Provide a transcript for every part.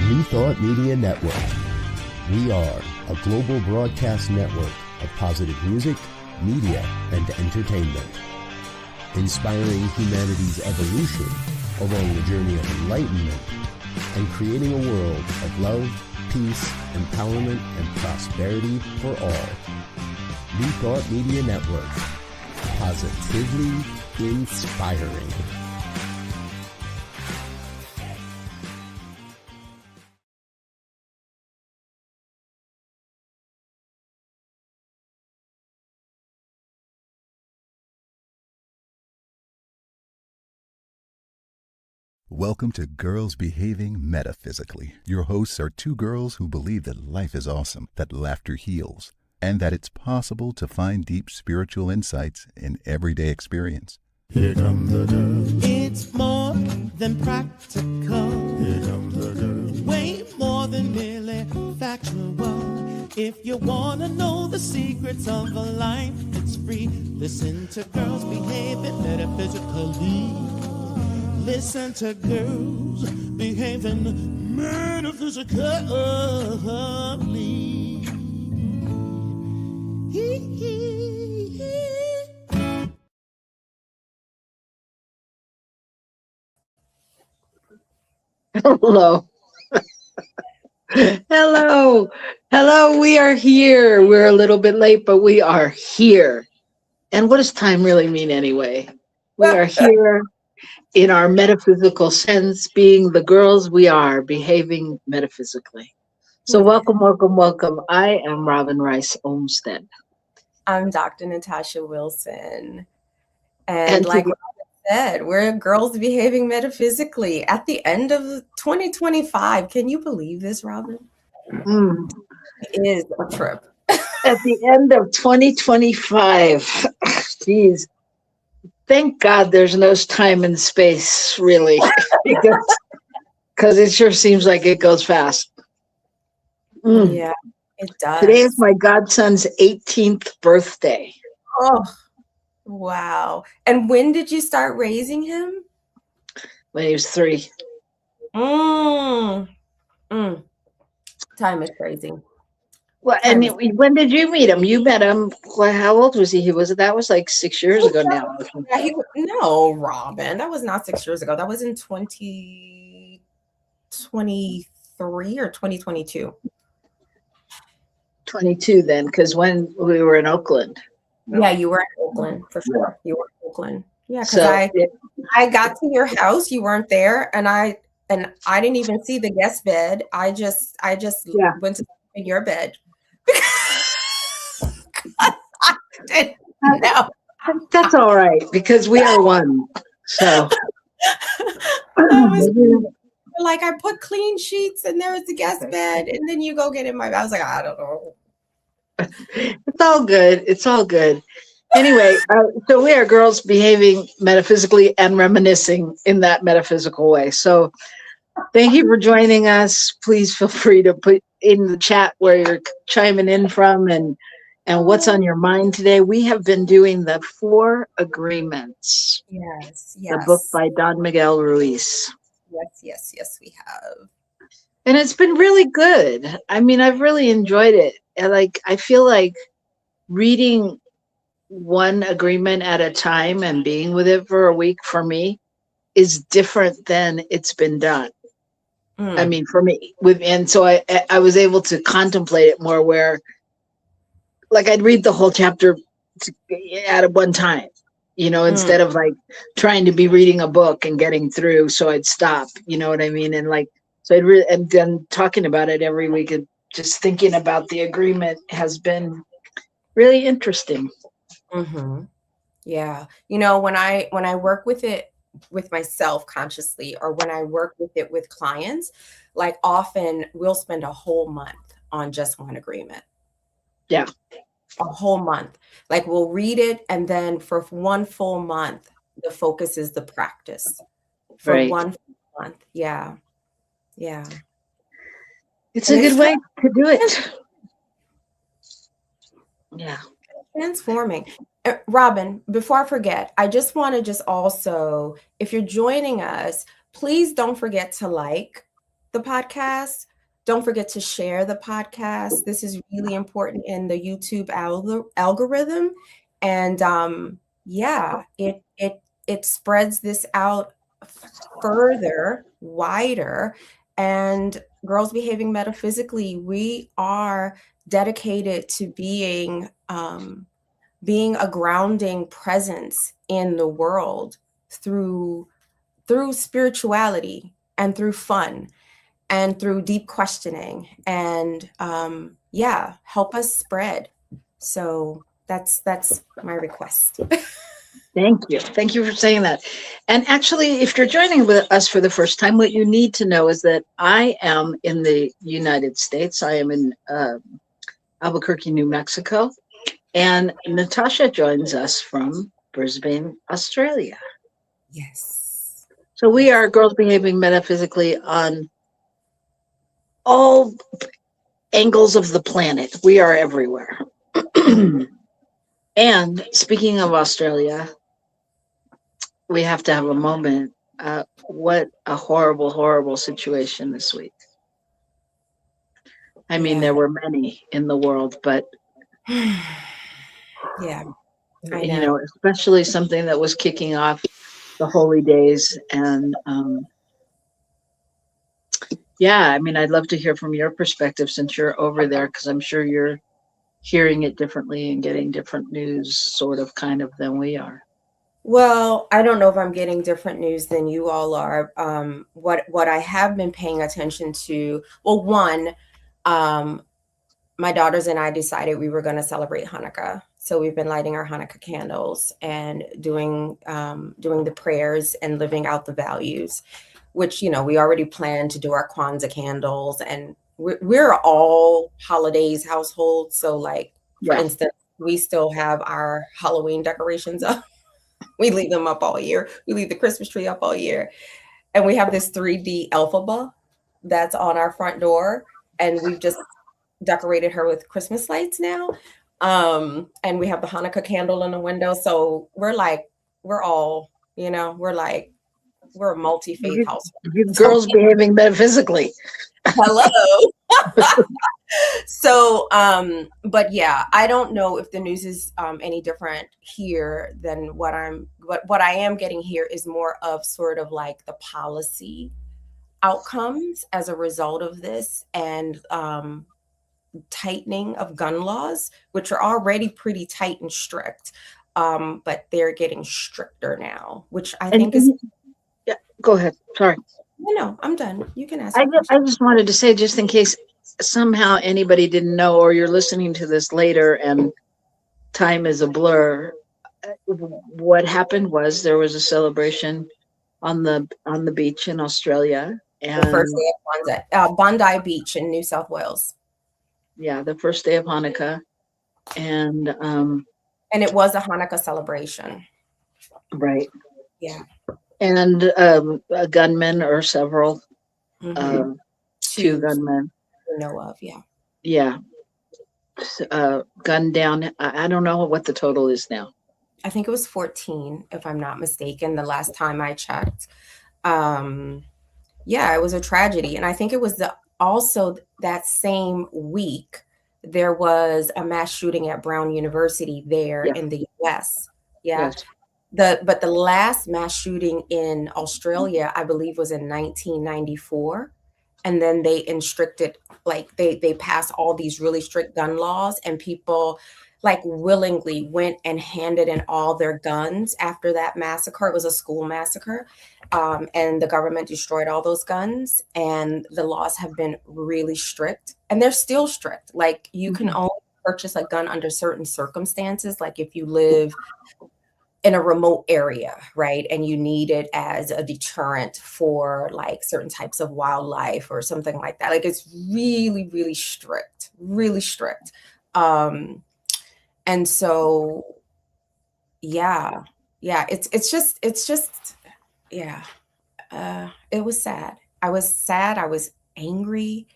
New Thought Media Network. We are a global broadcast network of positive music, media, and entertainment, inspiring humanity's evolution along the journey of enlightenment and creating a world of love, peace, empowerment, and prosperity for all. New Thought Media Network. Positively inspiring. Welcome to Girls Behaving Metaphysically. Your hosts are two girls who believe that life is awesome, that laughter heals, and that it's possible to find deep spiritual insights in everyday experience. Here come the girls. It's more than practical. Here come the girls. Way more than merely factual. If you want to know the secrets of a life, it's free. Listen to Girls Behaving Metaphysically. Listen to Girls Behaving Metaphysically. Hello. Hello, we are here. We're a little bit late, but we are here. And what does time really mean anyway? We are here in our metaphysical sense, being the girls we are, behaving metaphysically. So welcome. I am Robin Rice Olmsted. I'm Dr. Natasha Wilson. And like Robin said, we're girls behaving metaphysically at the end of 2025. Can you believe this, Robin? It is a trip. At the end of 2025. Geez. Thank God there's no time and space, really, because it sure seems like it goes fast. Yeah, it does. Today is my godson's 18th birthday. Oh, wow. And when did you start raising him? When he was 3. Time is crazy. Well, and when did you meet him? You met him. Well, how old was he? That was like 6 years ago now. No, Robin, that was not 6 years ago. That was in 2023 or 2022. 22 then, because when we were in Oakland. Yeah, you were in Oakland for sure. You were in Oakland. Yeah, because I got to your house, you weren't there, and I didn't even see the guest bed. I just went to your bed. I didn't know. That's all right, because we are one. So like I put clean sheets and there was the guest bed, and then you go get in my bed. I was like, I don't know. It's all good. It's all good. Anyway, so we are girls behaving metaphysically and reminiscing in that metaphysical way. So thank you for joining us. Please feel free to put in the chat where you're chiming in from and what's on your mind today. We have been doing the 4 Agreements. Yes. The book by Don Miguel Ruiz. Yes, we have. And it's been really good. I mean, I've really enjoyed it. And I feel like reading one agreement at a time and being with it for a week for me is different than it's been done. I mean, for me, and so I was able to contemplate it more, where I'd read the whole chapter at one time, instead of trying to be reading a book and getting through. So I'd stop, you know what I mean? And so and then talking about it every week and just thinking about the agreement has been really interesting. Yeah. When I work with it with myself consciously, or when I work with it with clients, often we'll spend a whole month on just one agreement. Yeah. A whole month. We'll read it, and then for one full month, the focus is the practice. For one full month. Yeah. It's a good way to do it. Yeah. Transforming. Robin, before I forget, I just want to also, if you're joining us, please don't forget to like, the podcast. Don't forget to share the podcast. This is really important in the YouTube algorithm. And yeah, it spreads this out further, wider. And Girls Behaving Metaphysically, we are dedicated to being a grounding presence in the world through spirituality and through fun and through deep questioning, and yeah, help us spread. So that's my request. Thank you for saying that. And actually, if you're joining with us for the first time, what you need to know is that I am in the United States. I am in Albuquerque, New Mexico, and Natasha joins us from Brisbane, Australia. Yes. So we are Girls Behaving Metaphysically on all angles of the planet. We are everywhere. And speaking of Australia, we have to have a moment. What a horrible, horrible situation this week. I mean, there were many in the world, but yeah, you know, especially something that was kicking off the holy days. And yeah, I mean, I'd love to hear from your perspective since you're over there, because I'm sure you're hearing it differently and getting different news, sort of, kind of, than we are. Well, I don't know if I'm getting different news than you all are. What I have been paying attention to, well, one, my daughters and I decided we were going to celebrate Hanukkah. So we've been lighting our Hanukkah candles and doing the prayers and living out the values, which, you know, we already planned to do our Kwanzaa candles, and we're all holidays household. So like, for instance, we still have our Halloween decorations up. We leave them up all year. We leave the Christmas tree up all year. And we have this 3D Elphaba that's on our front door. And we've just decorated her with Christmas lights now. And we have the Hanukkah candle in the window. So we're all, you know, we're a multi-faith household. Girls Behaving Metaphysically. Hello. So, but yeah, I don't know if the news is any different here than what I am getting here is more of sort of like the policy outcomes as a result of this, and tightening of gun laws, which are already pretty tight and strict, but they're getting stricter now, which I think is. Yeah, go ahead. Sorry. No, I'm done. You can ask. I just wanted to say, just in case somehow anybody didn't know, or you're listening to this later and time is a blur, what happened was there was a celebration on the beach in Australia, and the first day of Kwanzaa, Bondi Beach in New South Wales. Yeah, the first day of Hanukkah, and it was a Hanukkah celebration, right? Yeah, and a gunman or several, two gunmen. Know of, gunned down. I don't know what the total is now. I think it was 14, if I'm not mistaken, the last time I checked. Yeah, it was a tragedy. And I think it was also that same week, there was a mass shooting at Brown University there in the US. Yeah. Yes. But the last mass shooting in Australia, I believe, was in 1994. And then they they passed all these really strict gun laws, and people like willingly went and handed in all their guns after that massacre. It was a school massacre. And the government destroyed all those guns, and the laws have been really strict, and they're still strict. Like, you can only purchase a gun under certain circumstances. Like if you live in a remote area, right? And you need it as a deterrent for like certain types of wildlife or something like that. Like, it's really, really strict, really strict. And so, yeah, it's just, yeah. It was sad. I was sad. I was angry.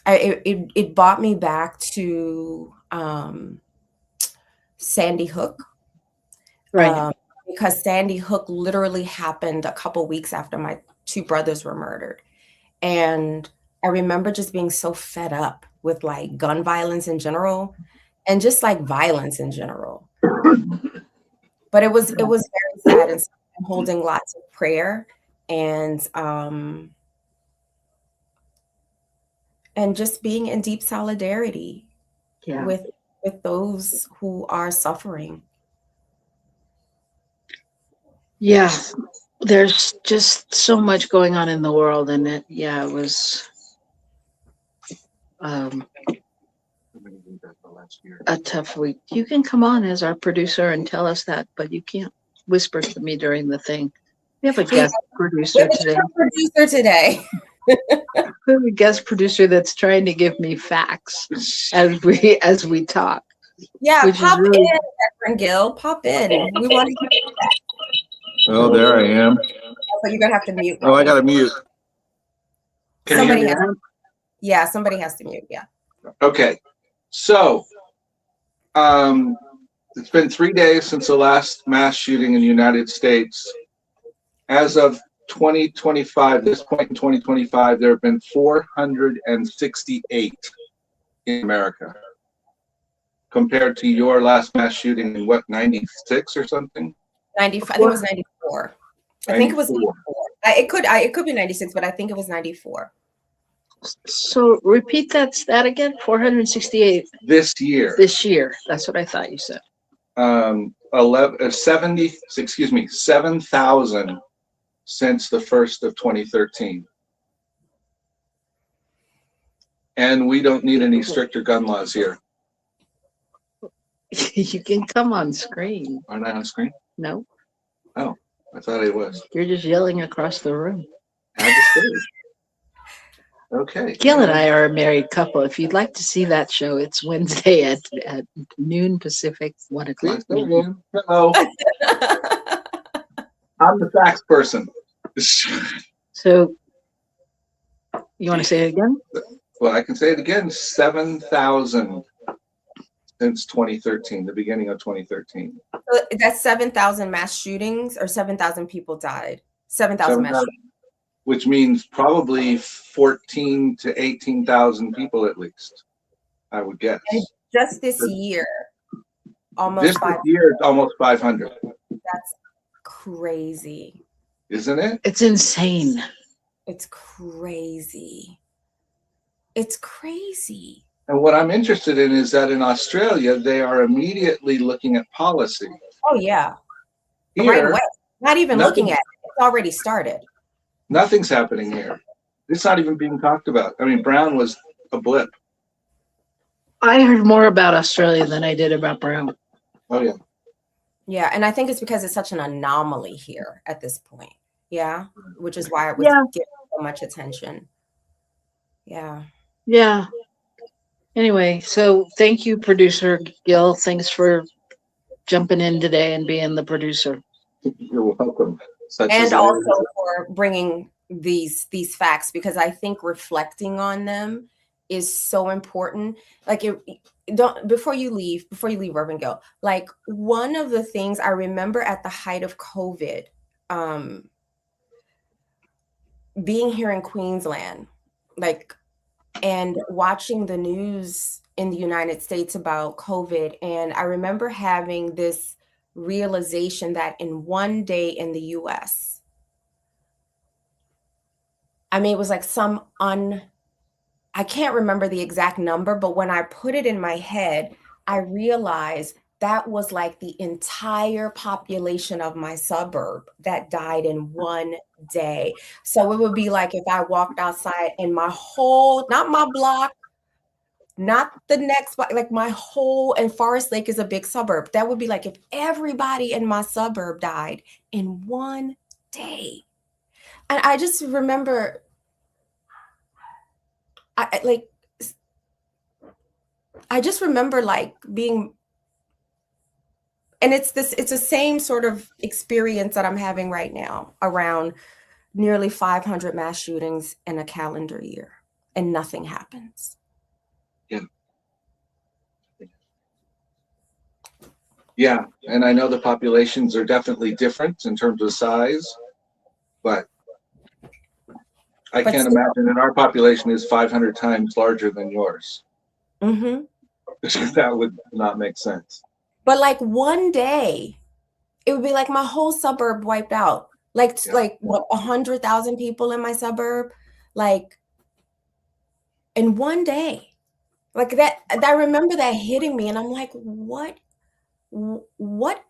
It brought me back to, Sandy Hook, right? Because Sandy Hook literally happened a couple weeks after my two brothers were murdered. And I remember just being so fed up with like gun violence in general and just like violence in general. But it was very sad, and I'm holding lots of prayer and just being in deep solidarity with those who are suffering. Yeah, there's just so much going on in the world, and it was a tough week. You can come on as our producer and tell us that, but you can't whisper to me during the thing. We have a guest producer today. We have a guest producer that's trying to give me facts as we talk. Yeah, pop in, Reverend Gill. Pop in. We want to. Oh, there I am. But you're gonna have to mute. Oh, I gotta mute. Somebody has to mute. Yeah. Okay, so it's been 3 days since the last mass shooting in the United States. As of 2025, this point in 2025, there have been 468 in America, compared to your last mass shooting in what, 96 or something? 95. I think it was 94. I think it was 94. It could be 96, but I think it was 94. So repeat that stat again. 468 this year. This year. That's what I thought you said. 7,000 since the 1st of 2013. And we don't need any stricter gun laws here. You can come on screen. Aren't I on screen? No. Oh, I thought it was. You're just yelling across the room. Okay. Gil and I are a married couple. If you'd like to see that show, it's Wednesday at noon Pacific, 1 o'clock. Hello. I'm the facts person. So, you want to say it again? Well, I can say it again. 7,000 since 2013, the beginning of 2013. So that's 7,000 mass shootings, or 7,000 people died. 7,000 mass shootings. Which means probably 14 to 18,000 people at least, I would guess. And just this year, almost this 500. Year, almost 500. That's crazy. Isn't it? It's insane. It's crazy. It's crazy. And what I'm interested in is that in Australia, they are immediately looking at policy. Oh, yeah. Here, right away. Not even looking at it. It's already started. Nothing's happening here. It's not even being talked about. I mean, Brown was a blip. I heard more about Australia than I did about Brown. Oh, yeah. Yeah, and I think it's because it's such an anomaly here at this point. Yeah, which is why it was getting so much attention. Yeah. Yeah. Anyway, so thank you, producer Gil. Thanks for jumping in today and being the producer. You're welcome. And also for bringing these facts, because I think reflecting on them is so important. Like, before you leave, Reverend Gil, like, one of the things I remember at the height of COVID, being here in Queensland, like, and watching the news in the United States about COVID, and I remember having this realization that in one day in the US, I mean, it was like I can't remember the exact number, but when I put it in my head, I realized that was like the entire population of my suburb that died in one day. So it would be like if I walked outside and my whole, not my block, not the next, like my whole, and Forest Lake is a big suburb. That would be like if everybody in my suburb died in one day. And I just remember, I just remember like being, and it's the same sort of experience that I'm having right now around nearly 500 mass shootings in a calendar year, and nothing happens. Yeah, and I know the populations are definitely different in terms of size, but I But can't still, imagine, and our population is 500 times larger than yours. mhm. That would not make sense. But like one day, it would be like my whole suburb wiped out. Like what, 100,000 people in my suburb, like in one day. Like that, I remember that hitting me, and I'm like, what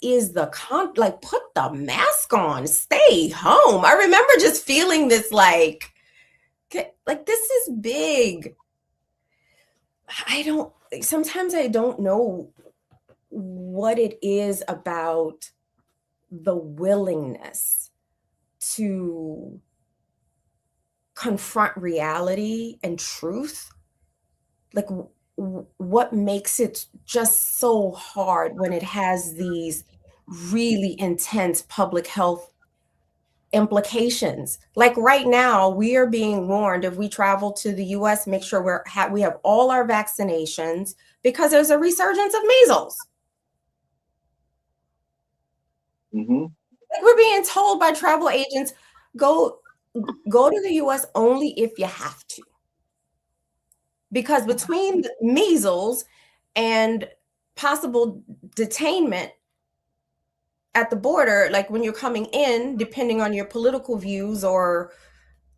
is the like, put the mask on, stay home. I remember just feeling this like this is big. Sometimes I don't know what it is about the willingness to confront reality and truth. Like what makes it just so hard when it has these really intense public health implications. Like right now, we are being warned, if we travel to the US, make sure we have all our vaccinations, because there's a resurgence of measles. Mm-hmm. Like we're being told by travel agents, go to the US only if you have to. Because between the measles and possible detainment at the border, like when you're coming in, depending on your political views or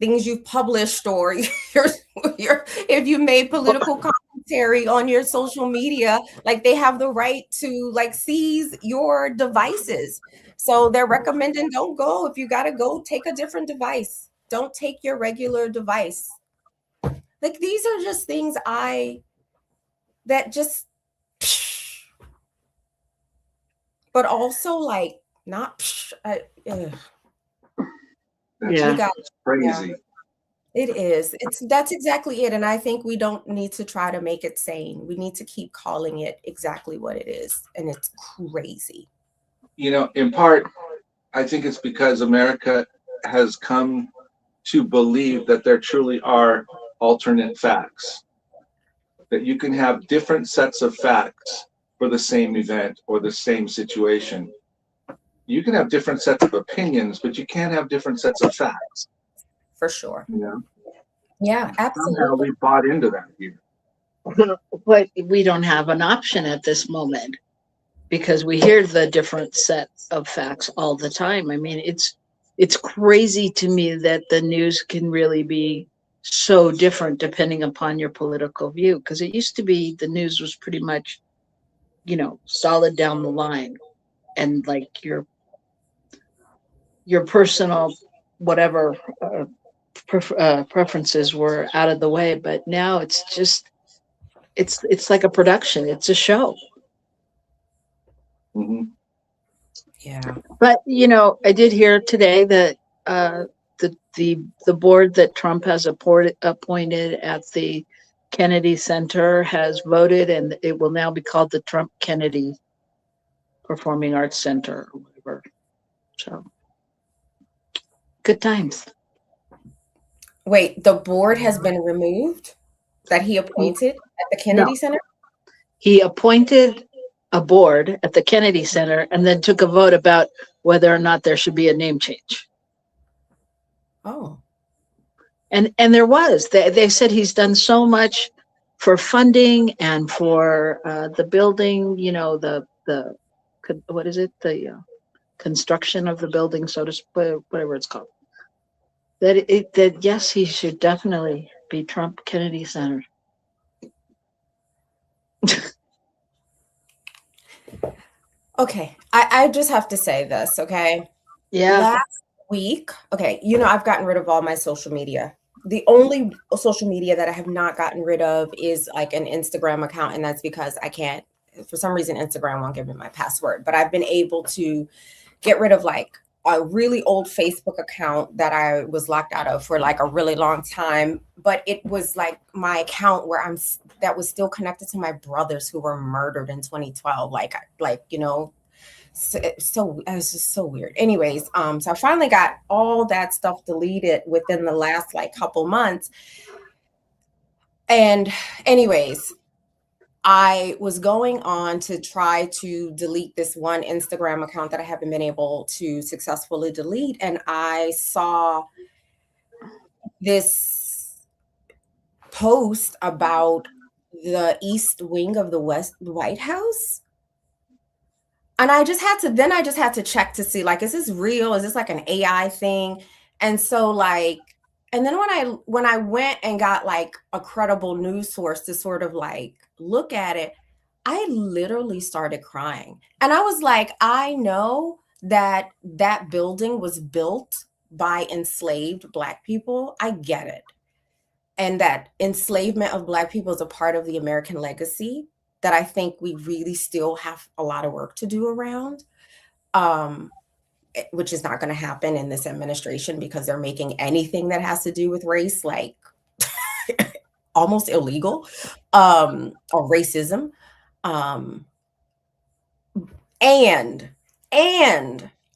things you've published, or if you made political commentary on your social media, like they have the right to like seize your devices. So they're recommending don't go. If you got to go, take a different device. Don't take your regular device. Like these are just things but also like not. Yeah. It's crazy. Yeah. It is. That's exactly it. And I think we don't need to try to make it sane. We need to keep calling it exactly what it is. And it's crazy. You know, in part, I think it's because America has come to believe that there truly are alternate facts, that you can have different sets of facts for the same event or the same situation. You can have different sets of opinions, but you can't have different sets of facts. For sure. You know? Yeah, Somehow absolutely. we bought into that here. But we don't have an option at this moment because we hear the different set of facts all the time. I mean, it's crazy to me that the news can really be so different depending upon your political view, because it used to be the news was pretty much, solid down the line, and like your personal whatever preferences were out of the way. But now it's just it's like a production. It's a show. Mm-hmm. Yeah. But I did hear today that the board that Trump has appointed at the Kennedy Center has voted, and it will now be called the Trump Kennedy Performing Arts Center or whatever. So good times. Wait, the board has been removed that he appointed at the Kennedy Center? He appointed a board at the Kennedy Center and then took a vote about whether or not there should be a name change. Oh. And there was. They said he's done so much for funding and for the building, the what is it? The construction of the building, so to speak, whatever it's called. That yes, he should definitely be Trump Kennedy Center. Okay. I just have to say this, okay? Yeah. Last week, okay, I've gotten rid of all my social media. The only social media that I have not gotten rid of is like an Instagram account, and that's because I can't, for some reason, Instagram won't give me my password. But I've been able to get rid of like a really old Facebook account that I was locked out of for like a really long time. But it was like my account where that was still connected to my brothers who were murdered in 2012. So it was just so weird. Anyways, so I finally got all that stuff deleted within the last like couple months. And anyways, I was going on to try to delete this one Instagram account that I haven't been able to successfully delete. And I saw this post about the East Wing of the White House. And I just had to check to see, like, is this real? Is this like an AI thing? And so like, and then when I went and got like a credible news source to sort of like look at it, I literally started crying. And I was like, I know that that building was built by enslaved Black people. I get it. And that enslavement of Black people is a part of the American legacy that I think we really still have a lot of work to do around, which is not going to happen in this administration because they're making anything that has to do with race like almost illegal, or racism. And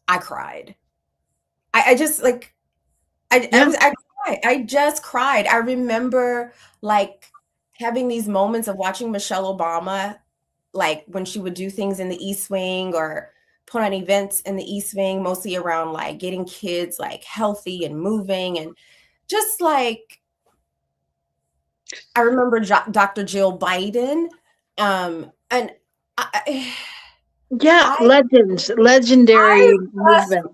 I cried. I just like, I cried. I just cried. I remember like having these moments of watching Michelle Obama, like when she would do things in the East Wing or put on events in the East Wing, mostly around like getting kids like healthy and moving, and just like, I remember Dr. Jill Biden, and legendary movement.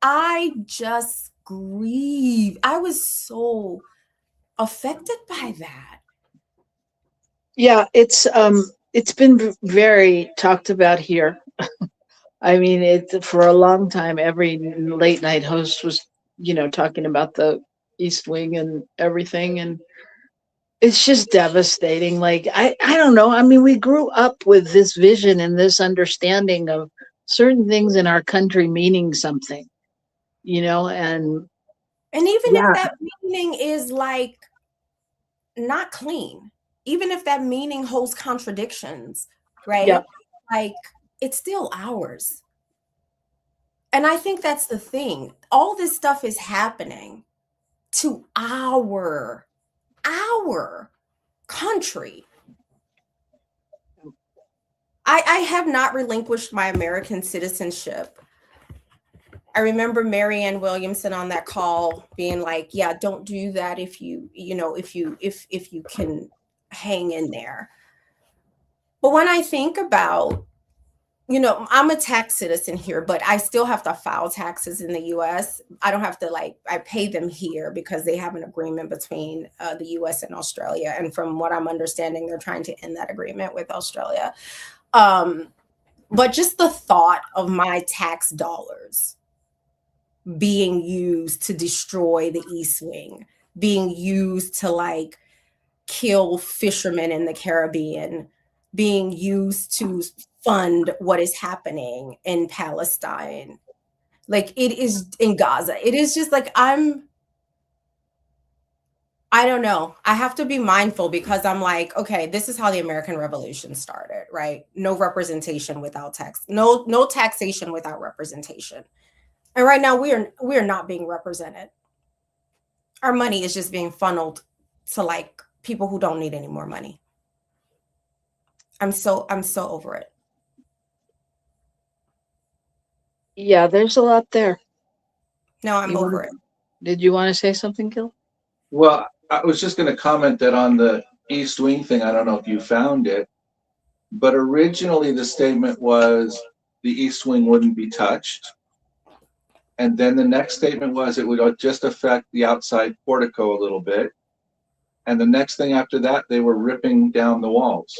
I just grieve. I was so affected by that. Yeah, it's been very talked about here. I mean, for a long time, every late night host was, talking about the East Wing and everything, and it's just devastating. Like, I don't know. I mean, we grew up with this vision and this understanding of certain things in our country meaning something, and even if that meaning is like not clean, even if that meaning holds contradictions, right? Yeah. Like, it's still ours. And I think that's the thing. All this stuff is happening to our country. I have not relinquished my American citizenship. I remember Marianne Williamson on that call being like, yeah, don't do that if you can hang in there. But when I think about, I'm a tax citizen here, but I still have to file taxes in the US. I don't have to I pay them here because they have an agreement between the US and Australia. And from what I'm understanding, they're trying to end that agreement with Australia. But just the thought of my tax dollars being used to destroy the East Wing, being used to kill fishermen in the Caribbean, being used to fund what is happening in Palestine, like it is in Gaza. It is just like, I don't know. I have to be mindful because I'm like, okay, this is how the American Revolution started, right? No representation without tax, no taxation without representation. And right now we are not being represented. Our money is just being funneled to people who don't need any more money. I'm so over it. Yeah, there's a lot there. No, I'm over it. Did you want to say something, Gil? Well, I was just going to comment that on the East Wing thing, I don't know if you found it, but originally the statement was the East Wing wouldn't be touched. And then the next statement was it would just affect the outside portico a little bit. And the next thing after that, they were ripping down the walls.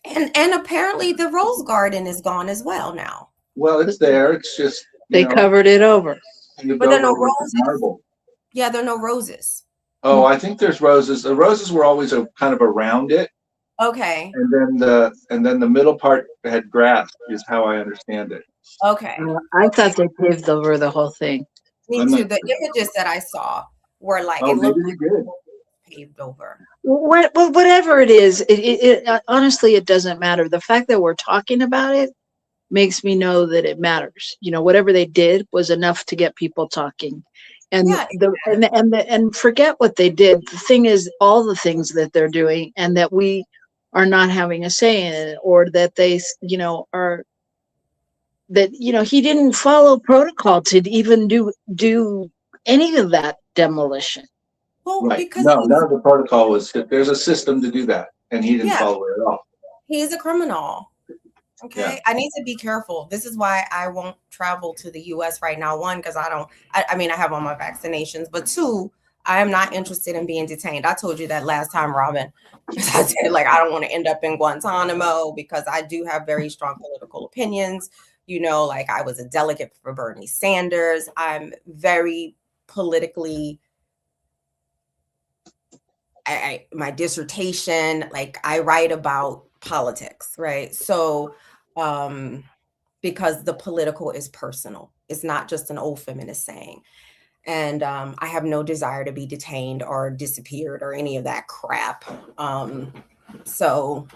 And apparently the Rose Garden is gone as well now. Well, it's there. It's just they covered it over. But there are no roses. Marble. Yeah, there are no roses. Oh, I think there's roses. The roses were always kind of around it. Okay. And then the middle part had grass, is how I understand it. Okay. I thought they paved over the whole thing. Me too. The images that I saw were it looked like paved over. Well, whatever it is, it honestly, it doesn't matter. The fact that we're talking about it makes me know that it matters. Whatever they did was enough to get people talking. And and forget what they did. The thing is, all the things that they're doing, and that we are not having a say in it, or that they, are that he didn't follow protocol to even do any of that demolition. Well, Right. because No, none of the protocol was, there's a system to do that, and he didn't yeah, follow it at all. he's a criminal. Okay. Yeah. I need to be careful. This is why I won't travel to the US right now. One, because I mean, I have all my vaccinations, but two, I am not interested in being detained. I told you that last time, Robin. I said, like, I don't want to end up in Guantanamo because I do have very strong political opinions. You know, like I was a delegate for Bernie Sanders. I'm very politically, my dissertation, like I write about politics, right? So, because the political is personal. It's not just an old feminist saying. And I have no desire to be detained or disappeared or any of that crap. So,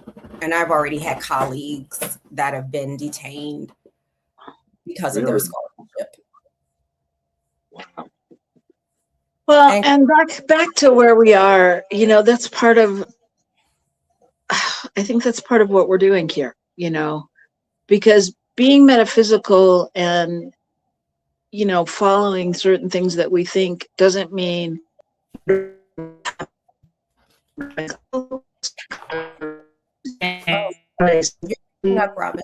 and I've already had colleagues that have been detained because of their Really? scholarship. Wow. Well, and back to where we are, you know, that's part of, I think that's part of what we're doing here, you know, because being metaphysical and, you know, following certain things that we think doesn't mean You're up, Robin.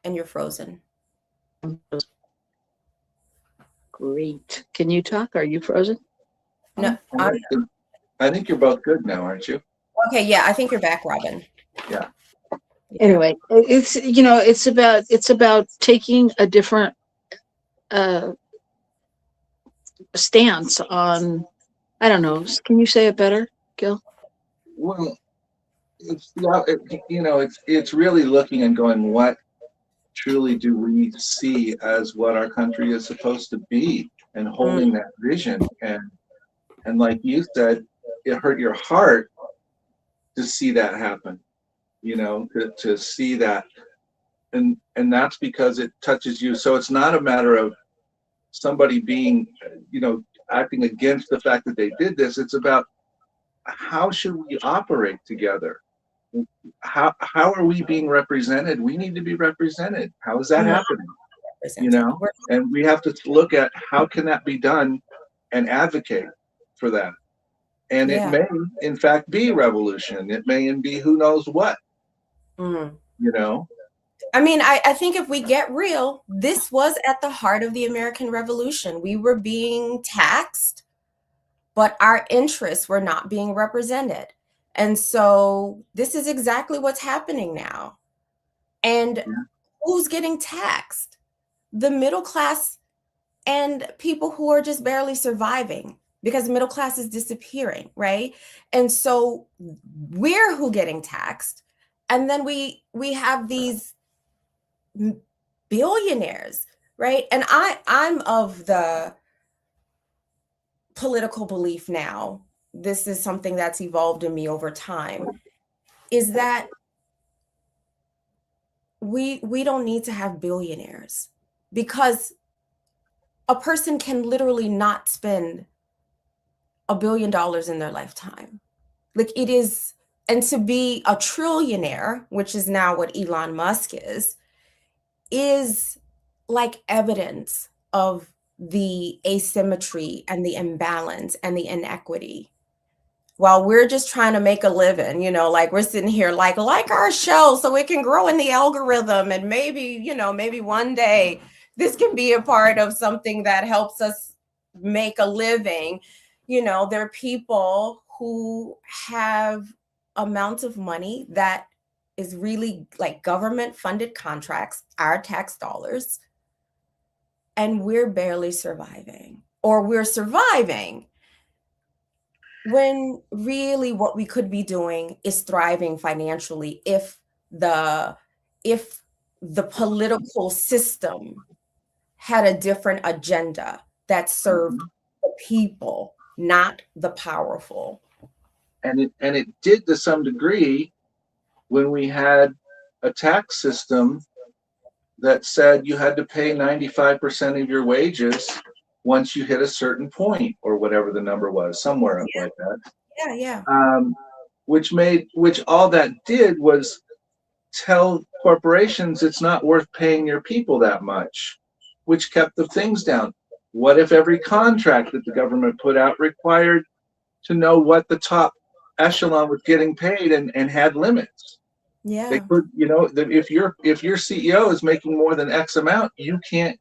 And you're frozen. Great. Can you talk? Are you frozen? No, I think you're both good now, aren't you? okay, yeah, I think you're back, Robin. Yeah. Anyway, it's, you know, it's about taking a different stance on, I don't know, can you say it better, Gil? Well, it's, you know, it's really looking and going, what truly do we see as what our country is supposed to be, and holding that vision. And like you said, it hurt your heart to see that happen, you know, to see that. And that's because it touches you. So it's not a matter of somebody being, you know, acting against the fact that they did this. It's about how should we operate together? How are we being represented? We need to be represented. How is that happening? You know, and we have to look at how can that be done and advocate for that. And it may, in fact, be revolution. It may be who knows what, you know. I mean, I think if we get real, this was at the heart of the American Revolution. We were being taxed, but our interests were not being represented. And so this is exactly what's happening now. And who's getting taxed? The middle class and people who are just barely surviving, because the middle class is disappearing, right? And so we're who getting taxed. And then we have these billionaires, right? And I'm of the political belief now, this is something that's evolved in me over time, is that we don't need to have billionaires, because a person can literally not spend $1 billion in their lifetime. Like it is, and to be a trillionaire, which is now what Elon Musk is like evidence of the asymmetry and the imbalance and the inequity. While we're just trying to make a living, you know, like we're sitting here like our show so it can grow in the algorithm, and maybe, you know, maybe one day this can be a part of something that helps us make a living. You know, there are people who have amounts of money that is really like government funded contracts, our tax dollars, and we're barely surviving, or we're surviving when really what we could be doing is thriving financially if the political system had a different agenda that served the people, not the powerful. And it did to some degree when we had a tax system that said you had to pay 95% of your wages once you hit a certain point, or whatever the number was, somewhere up like that. Which all that did was tell corporations it's not worth paying your people that much. which kept the things down. What if every contract that the government put out required to know what the top echelon was getting paid and had limits? Yeah. They could, if your CEO is making more than X amount, you can't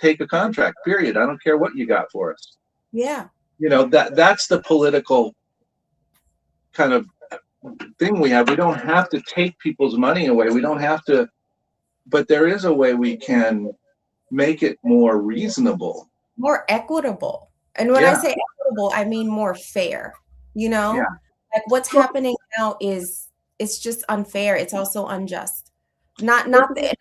take a contract, period. I don't care what you got for us. Yeah. That's the political kind of thing we have. We don't have to take people's money away. We don't have to, but there is a way we can make it more reasonable, more equitable. And when I say equitable, I mean more fair. Like what's happening now it's just unfair. It's also unjust. Not the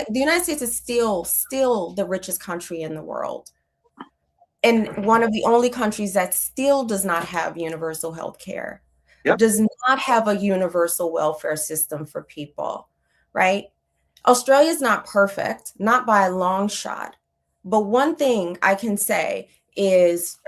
United States is still the richest country in the world, and one of the only countries that still does not have universal health care. Does not have a universal welfare system for people, right? Australia's not perfect, not by a long shot. But one thing I can say is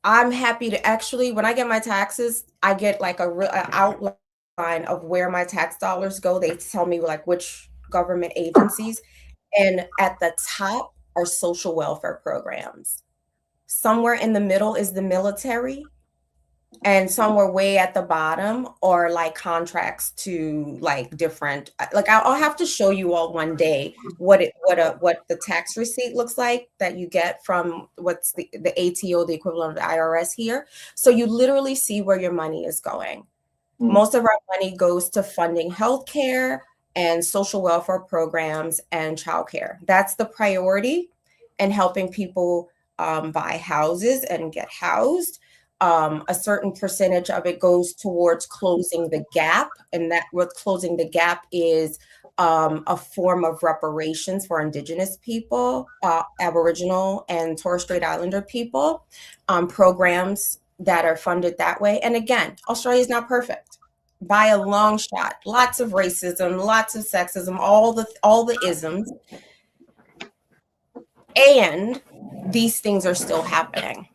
I'm happy to actually, when I get my taxes, I get like an outline of where my tax dollars go. They tell me like which government agencies, and at the top are social welfare programs. Somewhere in the middle is the military, and somewhere way at the bottom are like contracts to like different, like I'll have to show you all one day what the tax receipt looks like that you get from what's the ATO, the equivalent of the IRS here. So you literally see where your money is going. Most of our money goes to funding healthcare and social welfare programs and childcare. That's the priority, and helping people buy houses and get housed. A certain percentage of it goes towards closing the gap, and that what closing the gap is a form of reparations for Indigenous people, Aboriginal and Torres Strait Islander people, programs that are funded that way. And again, Australia is not perfect by a long shot. Lots of racism, lots of sexism, all the isms, and these things are still happening.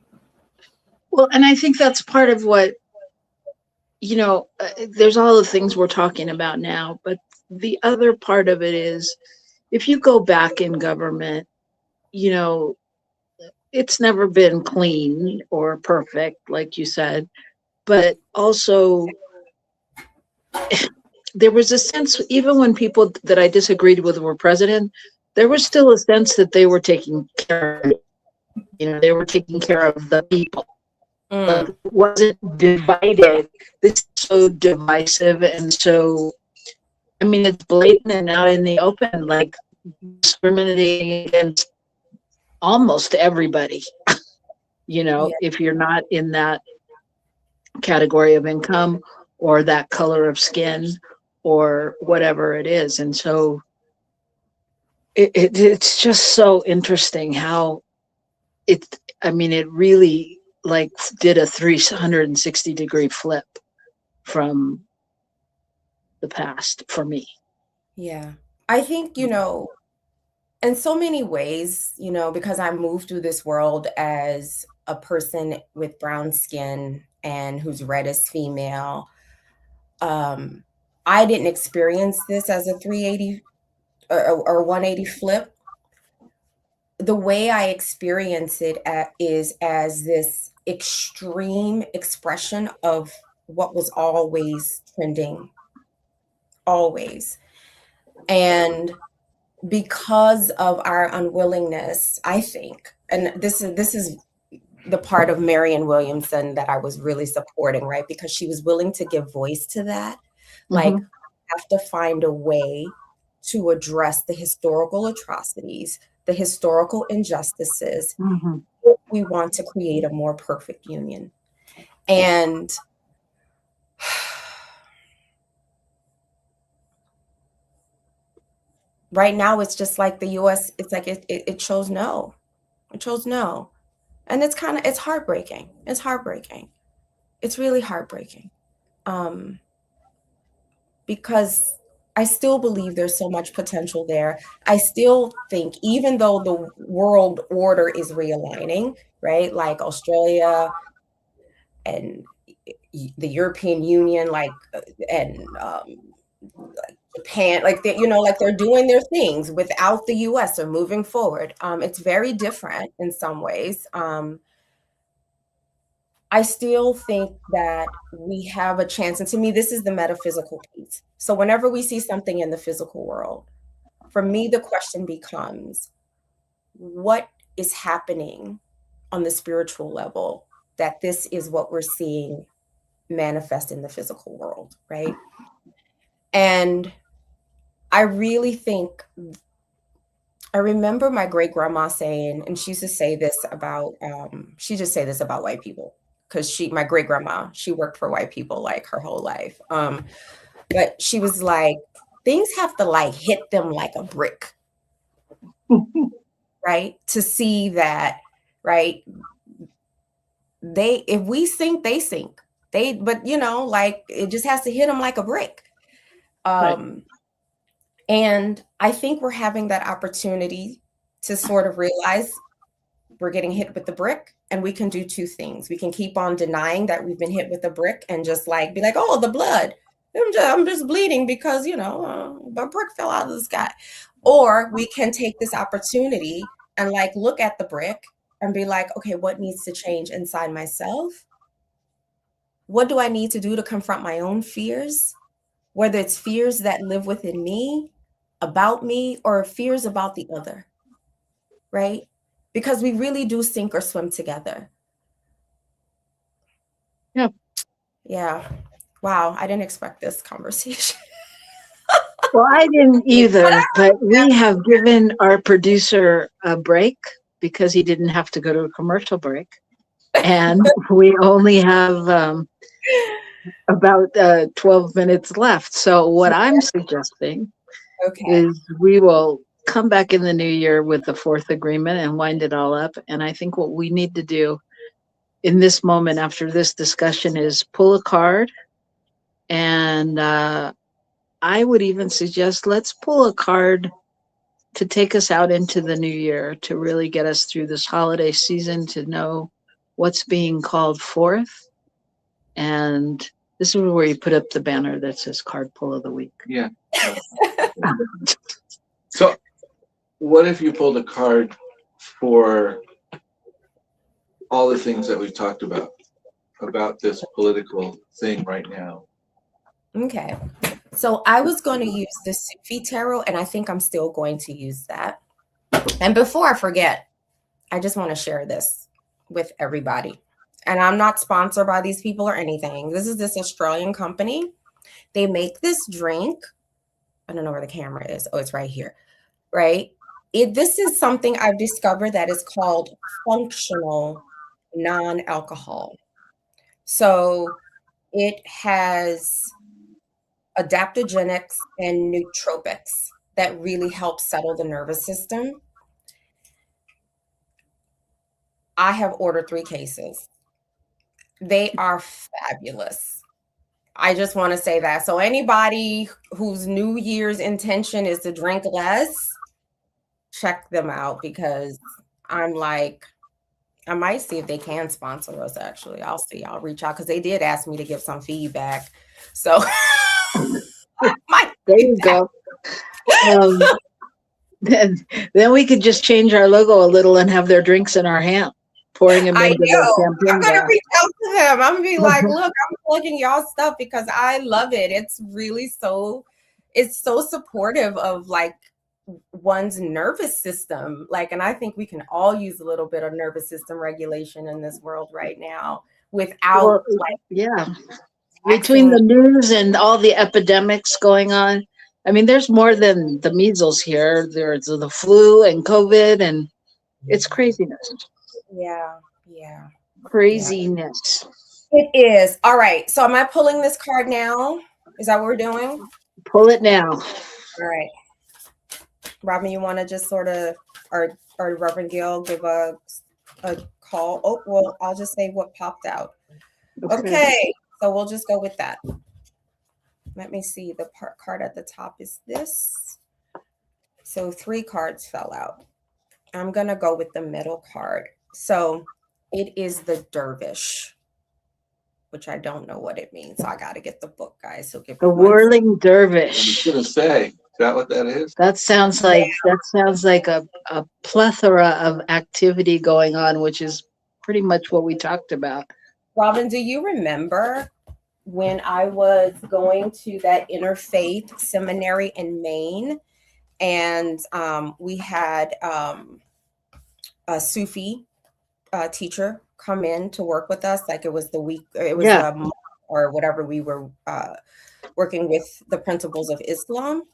Well, and I think that's part of what, there's all the things we're talking about now, but the other part of it is if you go back in government, it's never been clean or perfect, like you said, but also there was a sense, even when people that I disagreed with were president, there was still a sense that they were taking care of, they were taking care of the people. But it wasn't divided. This is so divisive, and so, it's blatant and out in the open, like discriminating against almost everybody. If you're not in that category of income or that color of skin or whatever it is, and so it's just so interesting how it really like did a 360-degree flip from the past for me. Yeah. I think, in so many ways, because I moved through this world as a person with brown skin and who's red as female, I didn't experience this as a 380 or 180 flip. The way I experience it is as this extreme expression of what was always trending, always. And because of our unwillingness, I think, and this is the part of Marianne Williamson that I was really supporting, right? Because she was willing to give voice to that. Like, have to find a way to address the historical atrocities, the historical injustices, if we want to create a more perfect union. And right now, it's just like the US, it's like it chose no. It chose no. And it's heartbreaking. It's heartbreaking. It's really heartbreaking. Because I still believe there's so much potential there. I still think, even though the world order is realigning, right? Like Australia and the European Union, and Japan, like they, you know, like they're doing their things without the US. They're moving forward. It's very different in some ways. I still think that we have a chance. And to me, this is the metaphysical piece. So whenever we see something in the physical world, for me, the question becomes, what is happening on the spiritual level that this is what we're seeing manifest in the physical world, right? And I really think, I remember my great grandma saying, and she used to say this about, she just say this about white people, because my great grandma, she worked for white people like her whole life. But she was like, things have to like hit them like a brick, right? To see that, right? If we sink, they sink. But you know, like it just has to hit them like a brick. Right. And I think we're having that opportunity to sort of realize we're getting hit with the brick, and we can do two things. We can keep on denying that we've been hit with a brick and just like be like, oh, the blood. I'm just bleeding because, you know, a brick fell out of the sky. Or we can take this opportunity and like look at the brick and be like, okay, what needs to change inside myself? What do I need to do to confront my own fears? Whether it's fears that live within me, about me, or fears about the other, right? Because we really do sink or swim together. Yeah. Yeah. Wow. I didn't expect this conversation. Well, I didn't either, but we have given our producer a break because he didn't have to go to a commercial break. And we only have about 12 minutes left. So what I'm suggesting is we will come back in the new year with the fourth agreement and wind it all up. And I think what we need to do in this moment after this discussion is pull a card. And I would even suggest let's pull a card to take us out into the new year, to really get us through this holiday season, to know what's being called forth. And this is where you put up the banner that says card pull of the week. Yeah. So what if you pulled a card for all the things that we've talked about this political thing right now? Okay. So I was going to use the Sufi tarot, and I think I'm still going to use that. And before I forget, I just want to share this with everybody. And I'm not sponsored by these people or anything. This is this Australian company. They make this drink. I don't know where the camera is. Oh, it's right here. Right? This is something I've discovered that is called functional non-alcohol. So it has adaptogenics and nootropics that really help settle the nervous system. I have ordered 3 cases. They are fabulous. I just want to say that. So anybody whose New Year's intention is to drink less, check them out, because I'm like, I might see if they can sponsor us, actually. I'll see. I'll reach out, because they did ask me to give some feedback. So there you go. Then we could just change our logo a little and have their drinks in our hand, pouring them into the campaign. I'm gonna reach out to them. I'm gonna be like, look, I'm plugging y'all stuff because I love it. It's really it's so supportive of like one's nervous system. Like, and I think we can all use a little bit of nervous system regulation in this world right now without between the news and all the epidemics going on. I mean, there's more than the measles here. There's the flu and COVID, and it's craziness. Yeah. Craziness. It is. All right. So am I pulling this card now? Is that what we're doing? Pull it now. All right. Robin, you want to just sort of, or Reverend Gill, give a call? Oh, well, I'll just say what popped out. Okay. So we'll just go with that. Let me see. The card at the top is this. So 3 cards fell out. I'm going to go with the middle card. So it is the dervish. which I don't know what it means. So I got to get the book, guys. So give The me one whirling I was dervish. gonna say, is that what that is? That sounds like a plethora of activity going on, which is pretty much what we talked about. Robin, do you remember when I was going to that interfaith seminary in Maine, and we had a Sufi teacher come in to work with us? Like it was the week, it was Yeah. a month or whatever. We were working with the principles of Islam.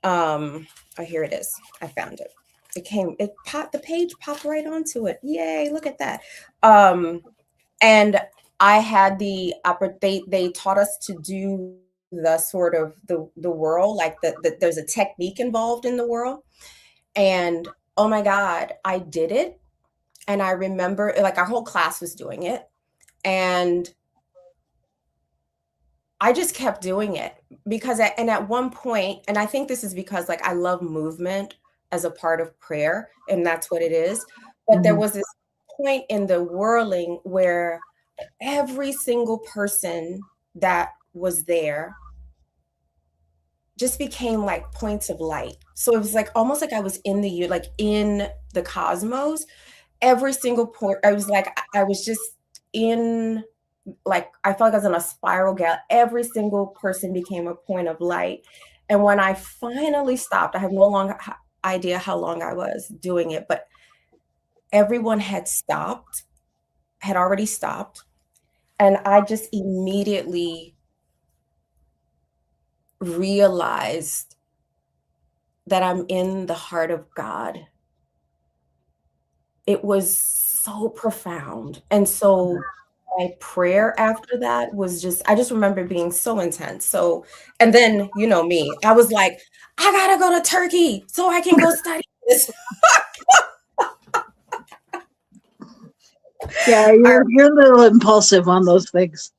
Oh, here it is. I found it. The page popped right onto it. Yay, look at that. And I had they taught us to do the sort of the whirl, like there's a technique involved in the whirl. And oh my God, I did it. And I remember like our whole class was doing it. And I just kept doing it because at one point, and I think this is because like I love movement as a part of prayer, and that's what it is. But there was this point in the whirling where every single person that was there just became like points of light. So it was like almost like I was in the cosmos. Every single point, I was just in, like I felt like I was in a spiral gap. Every single person became a point of light. And when I finally stopped, I have no longer idea how long I was doing it, but everyone had already stopped. And I just immediately realized that I'm in the heart of God. It was so profound. And so my prayer after that was I just remember being so intense. So, and then, you know me, I was like, I gotta go to Turkey so I can go study this. Yeah, you're a little impulsive on those things.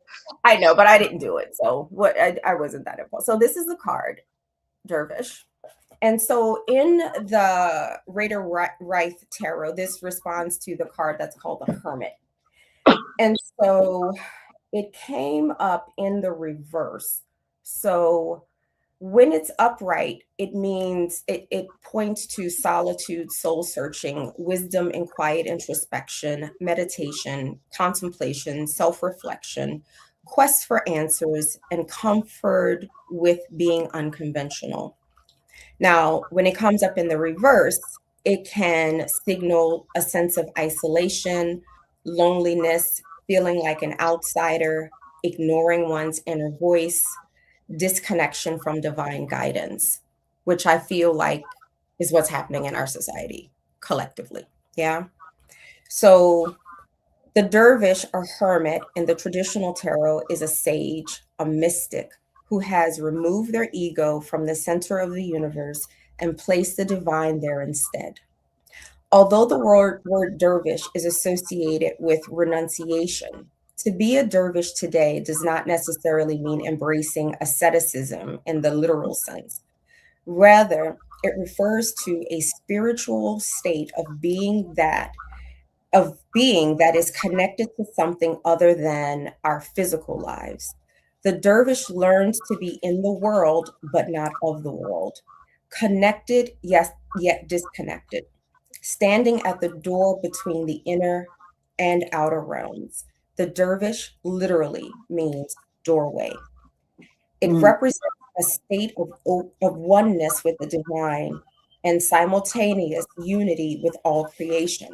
I know, but I didn't do it. So I wasn't that impulsive. So this is the card, Dervish. And so in the Rider-Waite Tarot, this responds to the card that's called the Hermit. And so it came up in the reverse. So when it's upright, it means it points to solitude, soul searching, wisdom and quiet introspection, meditation, contemplation, self-reflection, quest for answers, and comfort with being unconventional. Now, when it comes up in the reverse, it can signal a sense of isolation, loneliness, feeling like an outsider, ignoring one's inner voice, disconnection from divine guidance, which I feel like is what's happening in our society collectively. Yeah. So the dervish or hermit in the traditional tarot is a sage, a mystic who has removed their ego from the center of the universe and placed the divine there instead. Although the word dervish is associated with renunciation, to be a dervish today does not necessarily mean embracing asceticism in the literal sense. Rather, it refers to a spiritual state of being that is connected to something other than our physical lives. The dervish learns to be in the world, but not of the world. Connected, yes, yet disconnected. Standing at the door between the inner and outer realms. The dervish literally means doorway. It represents a state of oneness with the divine and simultaneous unity with all creation.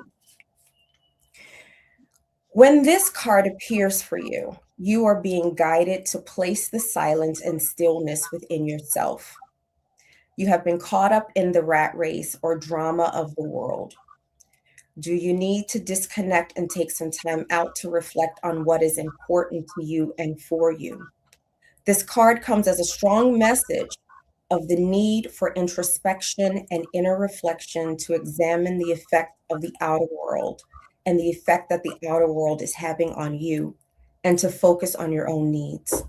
When this card appears for you, you are being guided to place the silence and stillness within yourself. You have been caught up in the rat race or drama of the world. Do you need to disconnect and take some time out to reflect on what is important to you and for you? This card comes as a strong message of the need for introspection and inner reflection to examine the effect of the outer world and the effect that the outer world is having on you, and to focus on your own needs.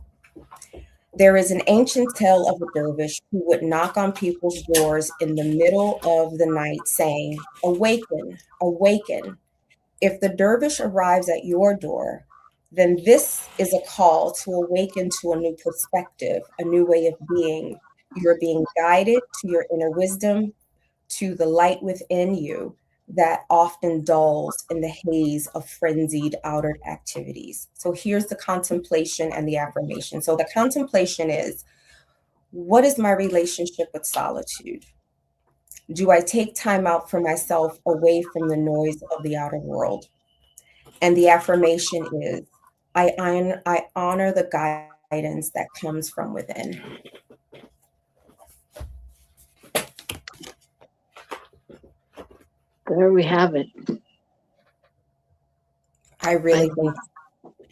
There is an ancient tale of a dervish who would knock on people's doors in the middle of the night saying, "Awaken, awaken." If the dervish arrives at your door, then this is a call to awaken to a new perspective, a new way of being. You're being guided to your inner wisdom, to the light within you that often dulls in the haze of frenzied outer activities. So here's the contemplation and the affirmation. So the contemplation is, what is my relationship with solitude? Do I take time out for myself away from the noise of the outer world? And the affirmation is, I honor the guidance that comes from within. There we have it. I really think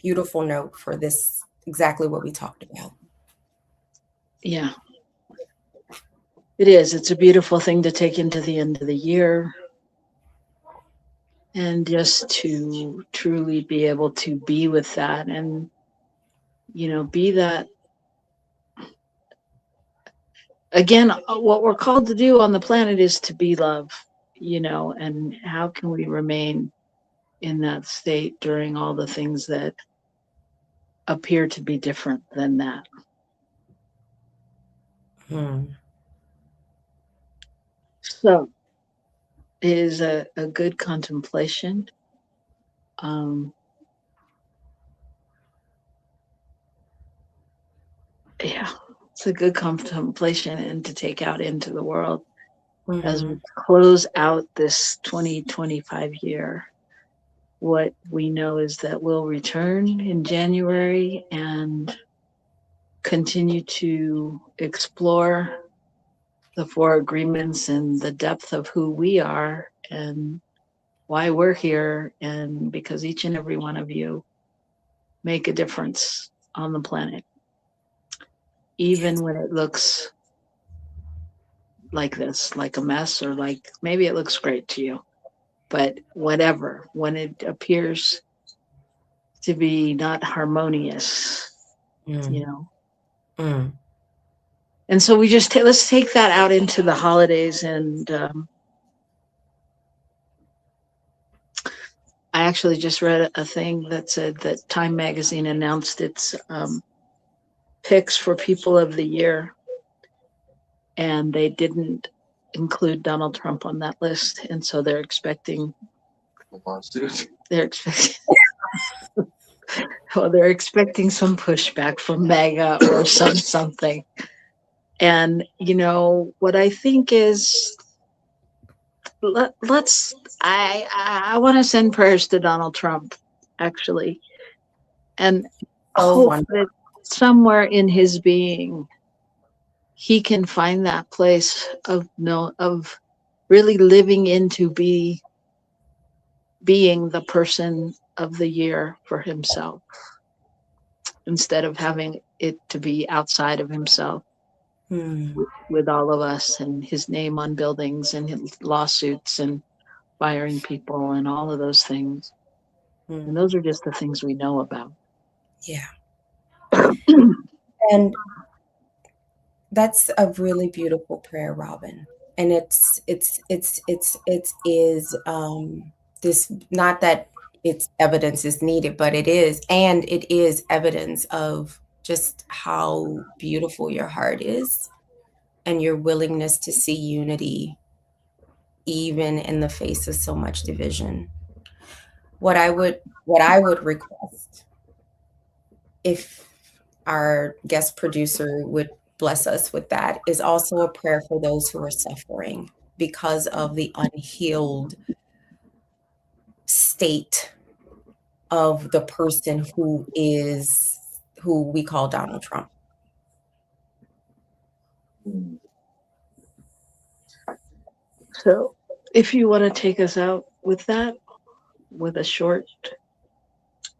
beautiful note for this, exactly what we talked about. Yeah. It is. It's a beautiful thing to take into the end of the year. And just to truly be able to be with that and, be that. Again, what we're called to do on the planet is to be love, and how can we remain in that state during all the things that appear to be different than that? So it is a good contemplation. Yeah, it's a good contemplation and to take out into the world as we close out this 2025 year. What we know is that we'll return in January and continue to explore the four agreements and the depth of who we are and why we're here, and because each and every one of you make a difference on the planet, even when it looks like this, like a mess, or like maybe it looks great to you, but whatever, when it appears to be not harmonious, And so we just let's take that out into the holidays. And I actually just read a thing that said that Time Magazine announced its picks for People of the Year, and they didn't include Donald Trump on that list, and so they're expecting they're expecting some pushback from MAGA or something. And what I think is, let's I want to send prayers to Donald Trump, actually, and hope that somewhere in his being he can find that place of really living into being the person of the year for himself, instead of having it to be outside of himself with all of us and his name on buildings and his lawsuits and firing people and all of those things. And those are just the things we know about. Yeah. And that's a really beautiful prayer, Robin. And it is this, not that it's evidence is needed, but it is evidence of just how beautiful your heart is and your willingness to see unity even in the face of so much division. What I would request, if our guest producer would bless us with that, is also a prayer for those who are suffering because of the unhealed state of the person who we call Donald Trump. So if you want to take us out with that, with a short.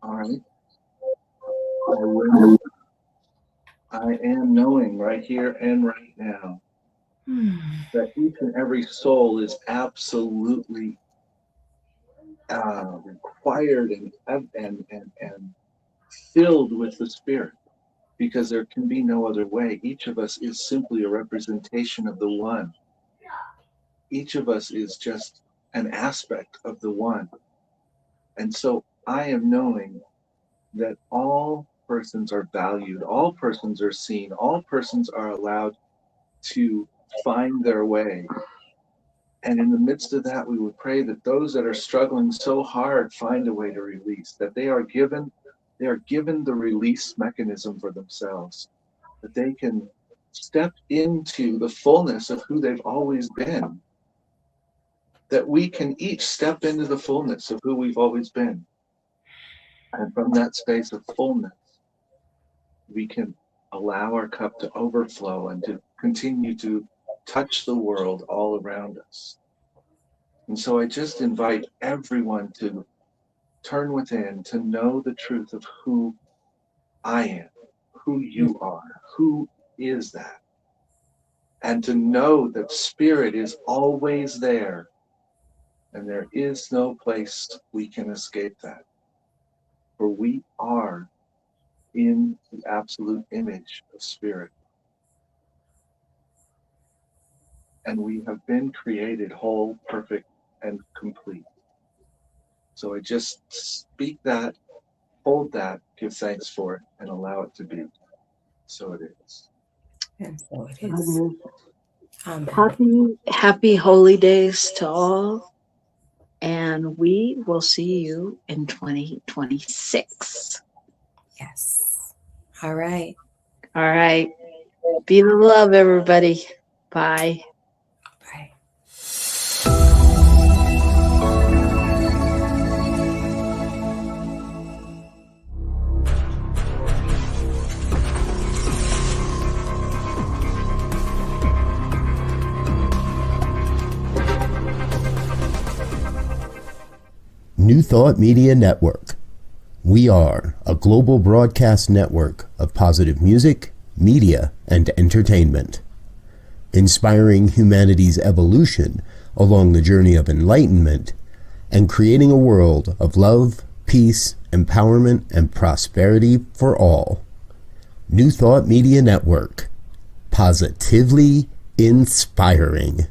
All right. I am knowing right here and right now that each and every soul is absolutely required and filled with the Spirit, because there can be no other way. Each of us is simply a representation of the One. Each of us is just an aspect of the One. And so I am knowing that all persons are valued, all persons are seen, all persons are allowed to find their way. And in the midst of that, we would pray that those that are struggling so hard find a way to release, that they are given the release mechanism for themselves, that they can step into the fullness of who they've always been, that we can each step into the fullness of who we've always been. And from that space of fullness, we can allow our cup to overflow and to continue to touch the world all around us. And so I just invite everyone to turn within, to know the truth of who I am, who you are, who is that? And to know that spirit is always there, and there is no place we can escape that. For we are in the absolute image of spirit. And we have been created whole, perfect, and complete. So I just speak that, hold that, give thanks for it, and allow it to be. So it is. And so it is. Happy holy days to all. And we will see you in 2026. Yes. All right. All right. Be the love, everybody. Bye. Bye. New Thought Media Network. We are a global broadcast network of positive music, media, and entertainment, inspiring humanity's evolution along the journey of enlightenment and creating a world of love, peace, empowerment, and prosperity for all. New Thought Media Network. Positively inspiring.